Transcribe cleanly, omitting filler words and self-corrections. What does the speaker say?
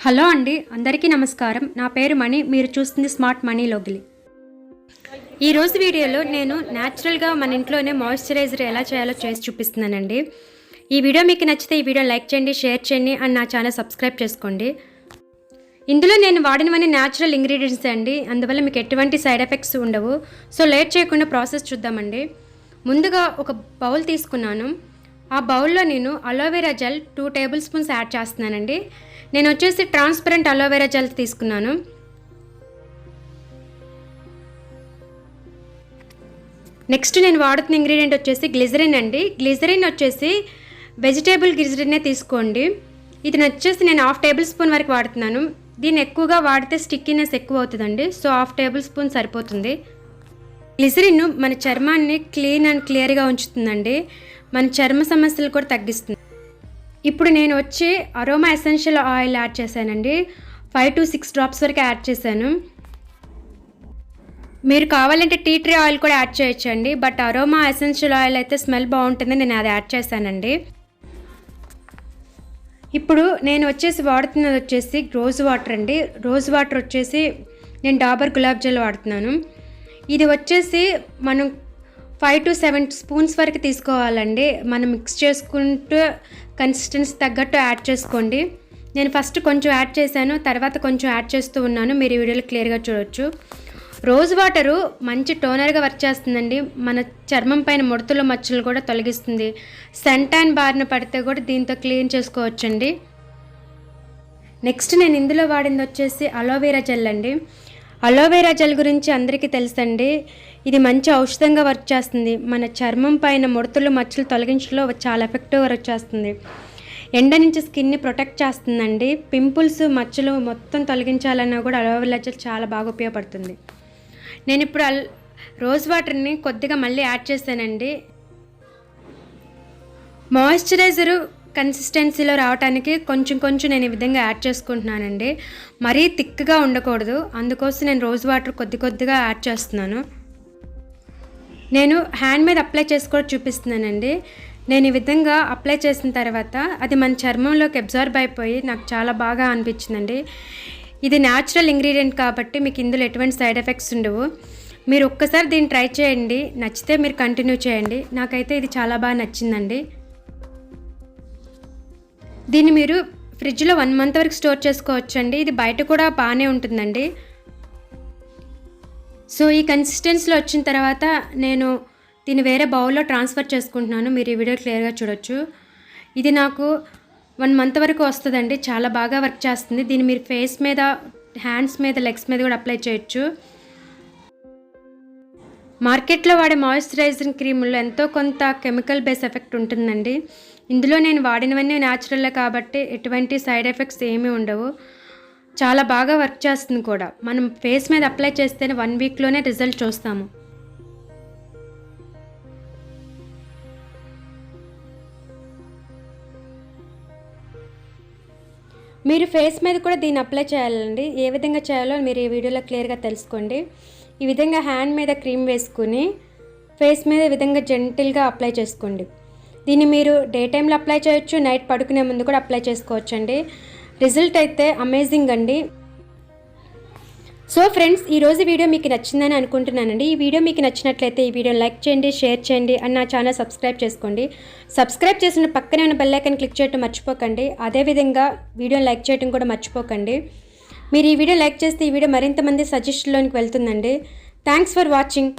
Hello అండి, అందరికీ నమస్కారం. నా పేరు మణి. మీరు చూస్తుంది స్మార్ట్ మనీ లోగిలి. ఈరోజు వీడియోలో నేను న్యాచురల్గా మన ఇంట్లోనే మాయిశ్చరైజర్ ఎలా చేయాలో చేసి చూపిస్తున్నానండి. ఈ వీడియో మీకు నచ్చితే ఈ వీడియో లైక్ చేయండి, షేర్ చేయండి అండ్ నా ఛానల్ సబ్స్క్రైబ్ చేసుకోండి. ఇందులో నేను వాడినవన్నీ న్యాచురల్ ఇంగ్రీడియంట్స్ అండి, అందువల్ల మీకు ఎటువంటి సైడ్ ఎఫెక్ట్స్ ఉండవు. సో లేట్ చేయకుండా ప్రాసెస్ చూద్దామండి. ముందుగా ఒక బౌల్ తీసుకున్నాను. ఆ బౌల్లో నేను aloe vera gel 2 table spoons add చేస్తున్నానండి. నేను వచ్చేసి ట్రాన్స్పరెంట్ అలోవెరా జెల్ తీసుకున్నాను. నెక్స్ట్ నేను వాడుతున్న ఇంగ్రీడియంట్ వచ్చేసి గ్లిజరిన్ అండి. గ్లిజరిన్ వచ్చేసి వెజిటేబుల్ గ్లిజరినే తీసుకోండి. ఇది వచ్చేసి నేను 1/2 టేబుల్ స్పూన్ వరకు వాడుతున్నాను. దీన్ని ఎక్కువగా వాడితే స్టిక్కీనెస్ ఎక్కువ అవుతుందండి. సో 1/2 టేబుల్ స్పూన్ సరిపోతుంది. గ్లిజరిన్ మన చర్మాన్ని క్లీన్ అండ్ క్లియర్గా ఉంచుతుందండి. మన చర్మ సమస్యలు కూడా తగ్గిస్తుంది. ఇప్పుడు నేను వచ్చి అరోమా ఎసెన్షియల్ ఆయిల్ యాడ్ చేశానండి. 5 to 6 డ్రాప్స్ వరకు యాడ్ చేశాను. మీరు కావాలంటే టీ ట్రీ ఆయిల్ కూడా యాడ్ చేయొచ్చండి. బట్ అరోమా ఎసెన్షియల్ ఆయిల్ అయితే స్మెల్ బాగుంటుంది, నేను అది యాడ్ చేశానండి. ఇప్పుడు నేను వచ్చేసి వాడుతున్నది వచ్చేసి రోజ్ వాటర్ అండి. రోజ్ వాటర్ వచ్చేసి నేను డాబర్ గులాబ్ జల్ వాడుతున్నాను. ఇది వచ్చేసి మనం 5 to 7 స్పూన్స్ వరకు తీసుకోవాలండి. మనం మిక్స్ చేసుకుంటూ కన్సిస్టెన్సీ తగ్గట్టు యాడ్ చేసుకోండి. నేను ఫస్ట్ కొంచెం యాడ్ చేశాను, తర్వాత కొంచెం యాడ్ చేస్తూ ఉన్నాను. మీరు ఈ వీడియోలో క్లియర్గా చూడొచ్చు. రోజ్ వాటరు మంచి టోనర్గా వర్క్ చేస్తుందండి. మన చర్మం పైన ముడతలు మచ్చలు కూడా తొలగిస్తుంది. సన్ ట్యాన్ బారిన పడితే కూడా దీంతో క్లీన్ చేసుకోవచ్చండి. నెక్స్ట్ నేను ఇందులో వాడింది వచ్చేసి అలోవెరా జెల్ అండి. అలోవెరా జెల్ గురించి అందరికీ తెలుసండి. ఇది మంచి ఔషధంగా వర్క్ చేస్తుంది. మన చర్మం పైన ముడతలు మచ్చలు తొలగించడంలో చాలా ఎఫెక్టివ్ వర్క్ చేస్తుంది. ఎండ నుంచి స్కిన్ని ప్రొటెక్ట్ చేస్తుందండి. పింపుల్స్ మచ్చలు మొత్తం తొలగించాలన్నా కూడా అలోవెరా జెల్ చాలా బాగా ఉపయోగపడుతుంది. నేను ఇప్పుడు రోజ్ వాటర్ని కొద్దిగా మళ్ళీ యాడ్ చేశానండి. మాయిశ్చరైజరు కన్సిస్టెన్సీలో రావడానికి కొంచెం నేను ఈ విధంగా యాడ్ చేసుకుంటున్నానండి. మరీ థిక్గా ఉండకూడదు, అందుకోసం నేను రోజ్ వాటర్ కొద్దిగా యాడ్ చేస్తున్నాను. నేను హ్యాండ్ మీద అప్లై చేసి కూడా చూపిస్తున్నానండి. నేను ఈ విధంగా అప్లై చేసిన తర్వాత అది మన చర్మంలోకి అబ్జర్బ్ అయిపోయి నాకు చాలా బాగా అనిపించిందండి. ఇది న్యాచురల్ ఇంగ్రీడియంట్ కాబట్టి మీకు ఇందులో ఎటువంటి సైడ్ ఎఫెక్ట్స్ ఉండవు. మీరు ఒక్కసారి దీన్ని ట్రై చేయండి, నచ్చితే మీరు కంటిన్యూ చేయండి. నాకైతే ఇది చాలా బాగా నచ్చిందండి. దీన్ని మీరు ఫ్రిడ్జ్లో 1 month వరకు స్టోర్ చేసుకోవచ్చండి. ఇది బయట కూడా బాగానే ఉంటుందండి. సో ఈ కన్సిస్టెన్సీలో వచ్చిన తర్వాత నేను దీన్ని వేరే బౌల్లో ట్రాన్స్ఫర్ చేసుకుంటున్నాను. మీరు ఈ వీడియో క్లియర్గా చూడొచ్చు. ఇది నాకు 1 month వరకు వస్తుందండి. చాలా బాగా వర్క్ చేస్తుంది. దీన్ని మీరు ఫేస్ మీద, హ్యాండ్స్ మీద, లెగ్స్ మీద కూడా అప్లై చేయొచ్చు. మార్కెట్లో వాడే మాయిశ్చరైజింగ్ క్రీముల్లో ఎంతో కొంత కెమికల్ బేస్ ఎఫెక్ట్ ఉంటుందండి. ఇందులో నేను వాడినవన్నీ న్యాచురల్లే కాబట్టి ఎటువంటి సైడ్ ఎఫెక్ట్స్ ఏమీ ఉండవు. చాలా బాగా వర్క్ చేస్తుంది కూడా. మనం ఫేస్ మీద అప్లై చేస్తేనే 1 weekలోనే రిజల్ట్ చూస్తాము. మీరు ఫేస్ మీద కూడా దీన్ని అప్లై చేయాలండి. ఏ విధంగా చేయాలో మీరు ఈ వీడియోలో క్లియర్గా తెలుసుకోండి. ఈ విధంగా హ్యాండ్ మీద క్రీమ్ వేసుకుని ఫేస్ మీద ఈ విధంగా జెంటిల్గా అప్లై చేసుకోండి. దీన్ని మీరు డే టైంలో అప్లై చేయొచ్చు, నైట్ పడుకునే ముందు కూడా అప్లై చేసుకోవచ్చండి. రిజల్ట్ అయితే అమేజింగ్ అండి. సో ఫ్రెండ్స్, ఈరోజు వీడియో మీకు నచ్చిందని అనుకుంటున్నానండి. ఈ వీడియో మీకు నచ్చినట్లయితే ఈ వీడియోని లైక్ చేయండి, షేర్ చేయండి అండ్ నా ఛానల్ సబ్స్క్రైబ్ చేసుకోండి. సబ్స్క్రైబ్ చేసిన పక్కనే ఉన్న బెల్ ఐకాన్ క్లిక్ చేయడం మర్చిపోకండి. అదేవిధంగా వీడియోని లైక్ చేయడం కూడా మర్చిపోకండి. మీరు ఈ వీడియో లైక్ చేస్తే ఈ వీడియో మరింత మంది సజెషన్లోనికి వెళ్తుందండి. Thanks for watching.